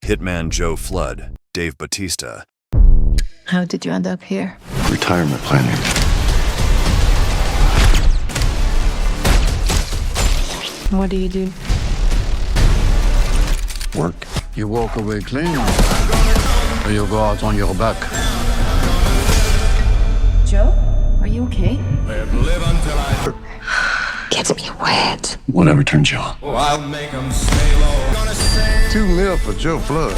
Hitman Joe Flood, Dave Bautista. How did you end up here? Retirement planning. What do you do? Work. You walk away clean, or you go out on your back. Joe, are you okay? Gets me wet. Whatever turns you on. I'll make 'em stay low. $2 million for Joe Flood.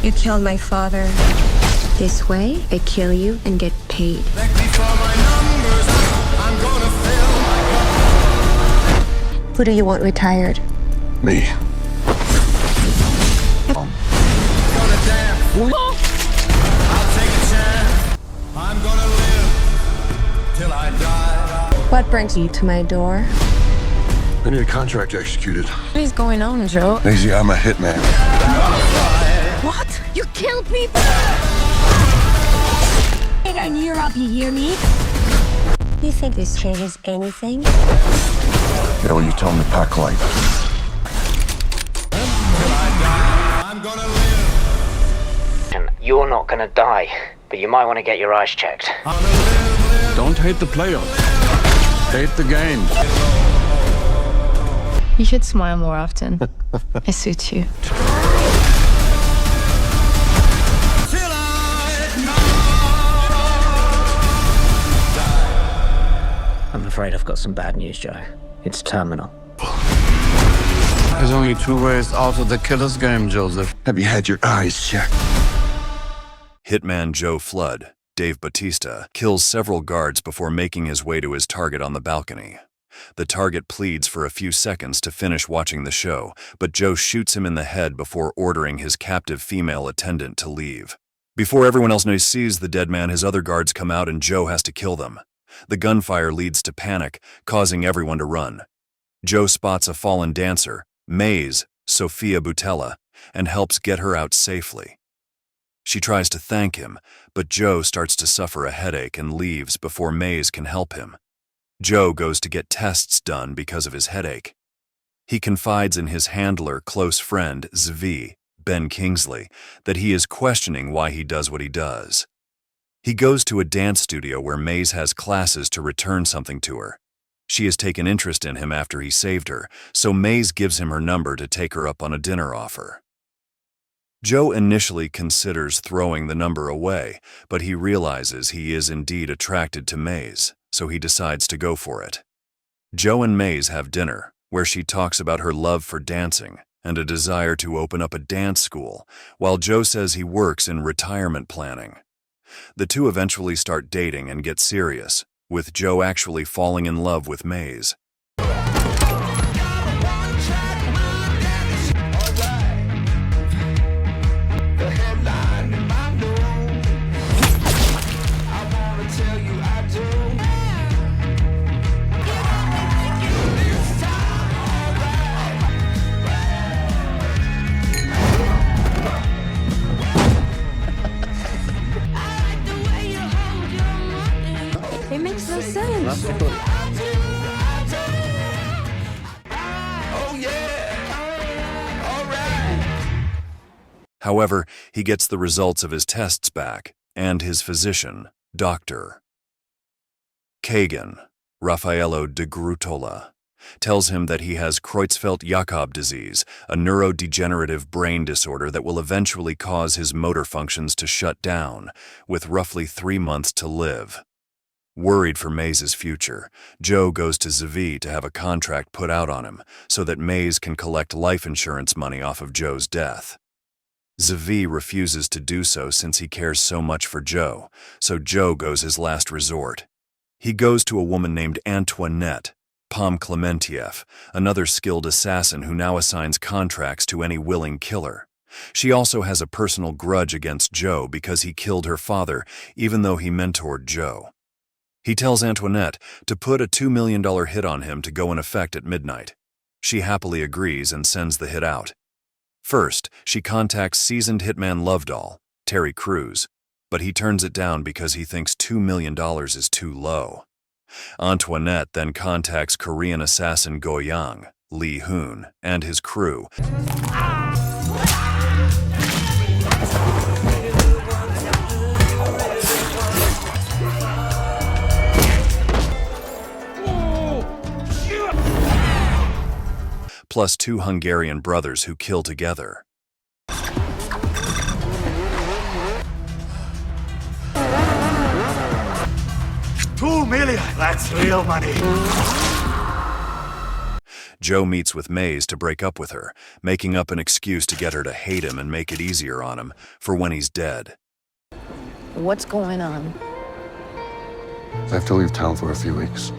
You killed my father. This way, I kill you and get paid. Who do you want retired? Me. I'm gonna live till I die. What brings you to my door? I need a contract executed. What is going on, Joe? Daisy, I'm a hitman. What? You killed people? And you're up, you hear me? You think this changes anything? Yeah, well, you tell him to pack light. I'm gonna live. You're not gonna die, but you might want to get your eyes checked. Don't hate the player. Hate the game. You should smile more often. It suits you. I'm afraid I've got some bad news, Joe. It's terminal. There's only two ways out of the killer's game, Joseph. Have you had your eyes checked? Hitman Joe Flood, Dave Bautista, kills several guards before making his way to his target on the balcony. The target pleads for a few seconds to finish watching the show, but Joe shoots him in the head before ordering his captive female attendant to leave. Before everyone else sees the dead man, his other guards come out and Joe has to kill them. The gunfire leads to panic, causing everyone to run. Joe spots a fallen dancer, Maze, Sophia Butella, and helps get her out safely. She tries to thank him, but Joe starts to suffer a headache and leaves before Maze can help him. Joe goes to get tests done because of his headache. He confides in his handler, close friend, Zvi, Ben Kingsley, that he is questioning why he does what he does. He goes to a dance studio where Maze has classes to return something to her. She has taken interest in him after he saved her, so Maze gives him her number to take her up on a dinner offer. Joe initially considers throwing the number away, but he realizes he is indeed attracted to Maze, so he decides to go for it. Joe and Maze have dinner, where she talks about her love for dancing and a desire to open up a dance school, while Joe says he works in retirement planning. The two eventually start dating and get serious, with Joe actually falling in love with Maze. It makes no sense. However, he gets the results of his tests back, and his physician, Dr. Kagan, Raffaello de Grutola, tells him that he has Creutzfeldt-Jakob disease, a neurodegenerative brain disorder that will eventually cause his motor functions to shut down, with roughly 3 months to live. Worried for Maze's future, Joe goes to Zvi to have a contract put out on him so that Maze can collect life insurance money off of Joe's death. Zvi refuses to do so since he cares so much for Joe, so Joe goes his last resort. He goes to a woman named Antoinette, Pom Clementieff, another skilled assassin who now assigns contracts to any willing killer. She also has a personal grudge against Joe because he killed her father, even though he mentored Joe. He tells Antoinette to put a $2 million hit on him to go in effect at midnight. She happily agrees and sends the hit out. First, she contacts seasoned hitman Lovedoll, Terry Crews, but he turns it down because he thinks $2 million is too low. Antoinette then contacts Korean assassin Go-young, Lee Hoon, and his crew. plus 2 Hungarian brothers who kill together. $2 million. That's real money. Joe meets with Maze to break up with her, making up an excuse to get her to hate him and make it easier on him for when he's dead. What's going on? I have to leave town for a few weeks.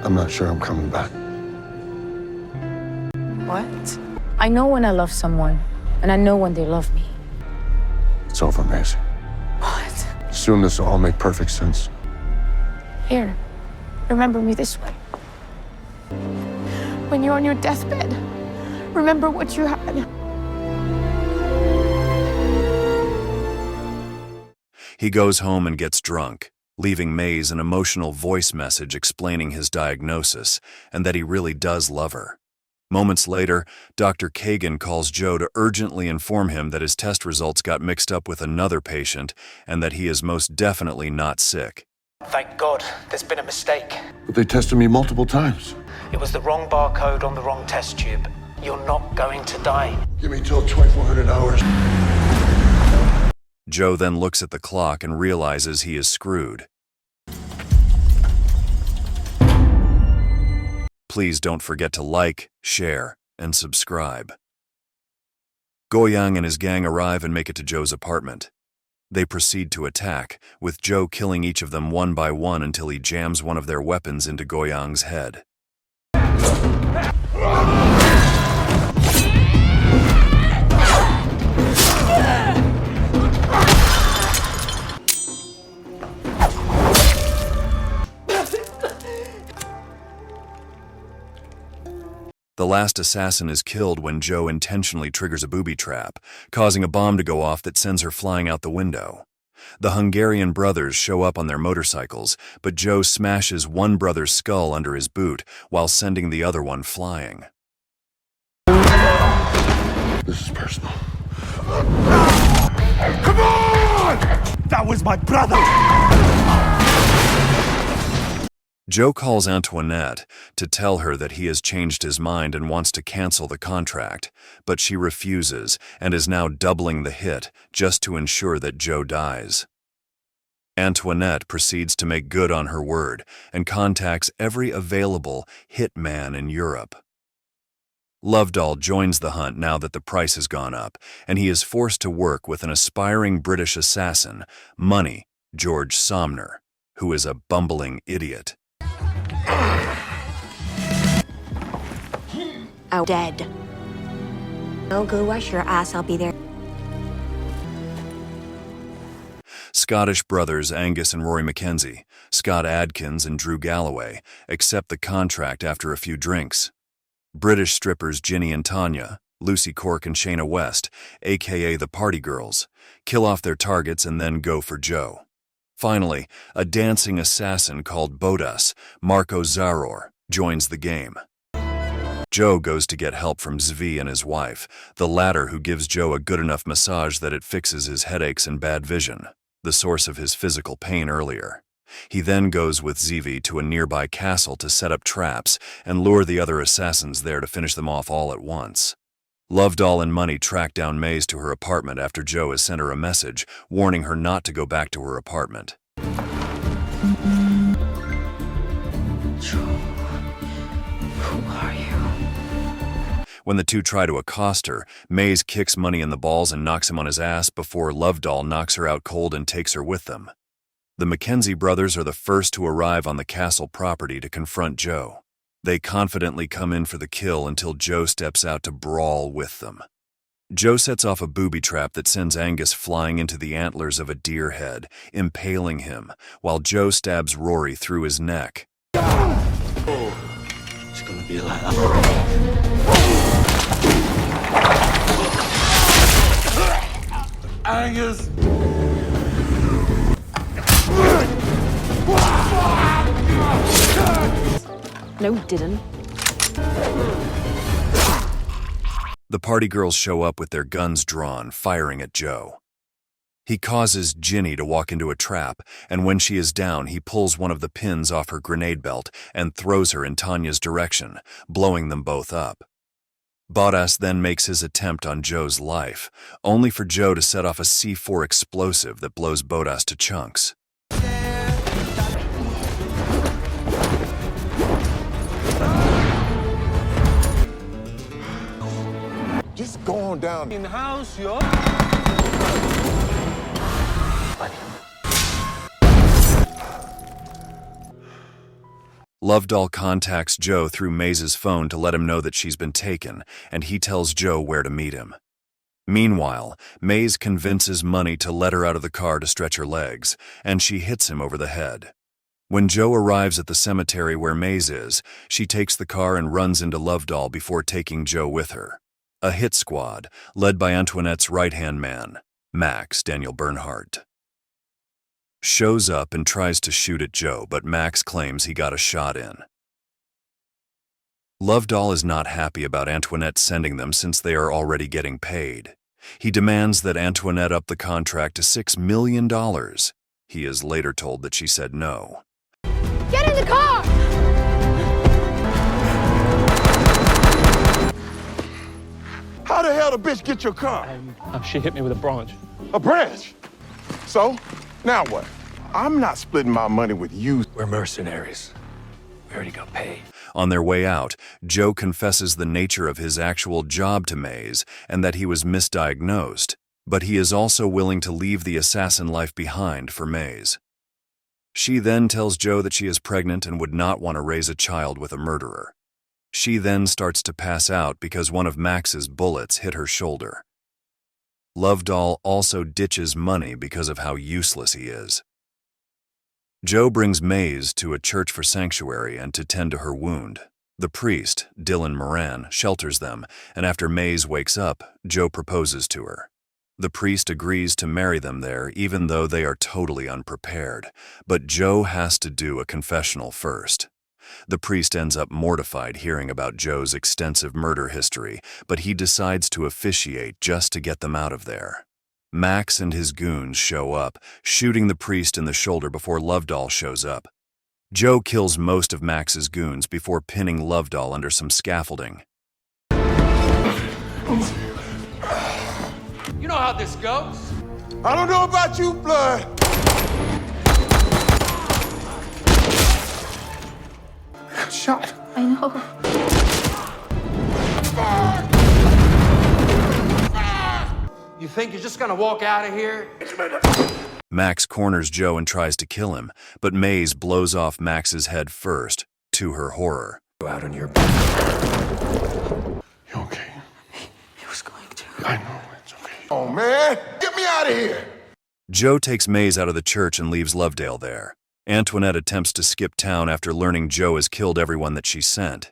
I'm not sure I'm coming back. What? I know when I love someone, and I know when they love me. It's over, Maisie. What? Soon this will all make perfect sense. Here, remember me this way. When you're on your deathbed, remember what you had. He goes home and gets drunk, leaving Maze an emotional voice message explaining his diagnosis and that he really does love her. Moments later, Dr. Kagan calls Joe to urgently inform him that his test results got mixed up with another patient and that he is most definitely not sick. Thank God, there's been a mistake. But they tested me multiple times. It was the wrong barcode on the wrong test tube. You're not going to die. Give me till 2400 hours. Joe then looks at the clock and realizes he is screwed. Please don't forget to like, share, and subscribe. Goyang and his gang arrive and make it to Joe's apartment. They proceed to attack, with Joe killing each of them one by one until he jams one of their weapons into Goyang's head. The last assassin is killed when Joe intentionally triggers a booby trap, causing a bomb to go off that sends her flying out the window. The Hungarian brothers show up on their motorcycles, but Joe smashes one brother's skull under his boot while sending the other one flying. This is personal. Come on! That was my brother! Joe calls Antoinette to tell her that he has changed his mind and wants to cancel the contract, but she refuses and is now doubling the hit just to ensure that Joe dies. Antoinette proceeds to make good on her word and contacts every available hitman in Europe. Lovedoll joins the hunt now that the price has gone up, and he is forced to work with an aspiring British assassin, Money George Somner, who is a bumbling idiot. Oh, dead. Oh, go wash your ass, I'll be there. Scottish brothers Angus and Rory Mackenzie, Scott Adkins and Drew Galloway accept the contract after a few drinks. British strippers Ginny and Tanya, Lucy Cork and Shayna West, aka the Party Girls, kill off their targets and then go for Joe. Finally, a dancing assassin called Bautista, Marco Zaror, joins the game. Joe goes to get help from Zvi and his wife, the latter who gives Joe a good enough massage that it fixes his headaches and bad vision, the source of his physical pain earlier. He then goes with Zvi to a nearby castle to set up traps and lure the other assassins there to finish them off all at once. Lovedoll and Money track down Maze to her apartment after Joe has sent her a message warning her not to go back to her apartment. Joe, who are you? When the two try to accost her, Maze kicks Money in the balls and knocks him on his ass before Lovedoll knocks her out cold and takes her with them. The Mackenzie brothers are the first to arrive on the castle property to confront Joe. They confidently come in for the kill until Joe steps out to brawl with them. Joe sets off a booby trap that sends Angus flying into the antlers of a deer head, impaling him, while Joe stabs Rory through his neck. It's gonna be like that. Angus! No, didn't. The party girls show up with their guns drawn, firing at Joe. He causes Ginny to walk into a trap, and when she is down, he pulls one of the pins off her grenade belt and throws her in Tanya's direction, blowing them both up. Bautista then makes his attempt on Joe's life, only for Joe to set off a C4 explosive that blows Bautista to chunks. Just go on down in the house, yo. Lovedoll contacts Joe through Maze's phone to let him know that she's been taken, and he tells Joe where to meet him. Meanwhile, Maze convinces Money to let her out of the car to stretch her legs, and she hits him over the head. When Joe arrives at the cemetery where Maze is, she takes the car and runs into Lovedoll before taking Joe with her. A hit squad, led by Antoinette's right-hand man, Max Daniel Bernhardt, shows up and tries to shoot at Joe, but Max claims he got a shot in. Lovedoll is not happy about Antoinette sending them since they are already getting paid. He demands that Antoinette up the contract to $6 million. He is later told that she said no. Get in the car! How the hell the bitch get your car? She hit me with a branch. A branch? So, now what? I'm not splitting my money with you. We're mercenaries. We already got paid. On their way out, Joe confesses the nature of his actual job to Maze and that he was misdiagnosed, but he is also willing to leave the assassin life behind for Maze. She then tells Joe that she is pregnant and would not want to raise a child with a murderer. She then starts to pass out because one of Max's bullets hit her shoulder. Lovedoll also ditches Money because of how useless he is. Joe brings Maze to a church for sanctuary and to tend to her wound. The priest, Dylan Moran, shelters them, and after Maze wakes up, Joe proposes to her. The priest agrees to marry them there even though they are totally unprepared, but Joe has to do a confessional first. The priest ends up mortified hearing about Joe's extensive murder history, but he decides to officiate just to get them out of there. Max and his goons show up, shooting the priest in the shoulder before Lovedoll shows up. Joe kills most of Max's goons before pinning Lovedoll under some scaffolding. You know how this goes. I don't know about you, Blood. Shot. I know. You think you're just gonna walk out of here? Max corners Joe and tries to kill him, but Maze blows off Max's head first, to her horror. Go out on your... You okay? He was going to. I know, it's okay. Oh, man. Get me out of here. Joe takes Maze out of the church and leaves Lovedale there. Antoinette attempts to skip town after learning Joe has killed everyone that she sent.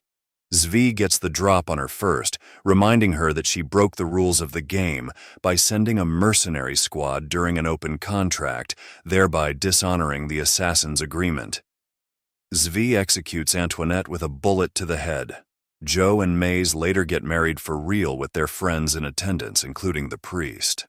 Zvi gets the drop on her first, reminding her that she broke the rules of the game by sending a mercenary squad during an open contract, thereby dishonoring the assassin's agreement. Zvi executes Antoinette with a bullet to the head. Joe and Maze later get married for real with their friends in attendance, including the priest.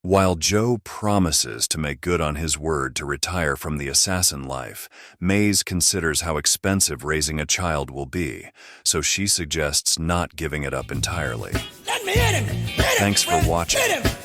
While Joe promises to make good on his word to retire from the assassin life, Maze considers how expensive raising a child will be, so she suggests not giving it up entirely. Let me hit him! Hit him! Thanks for watching. Hit him!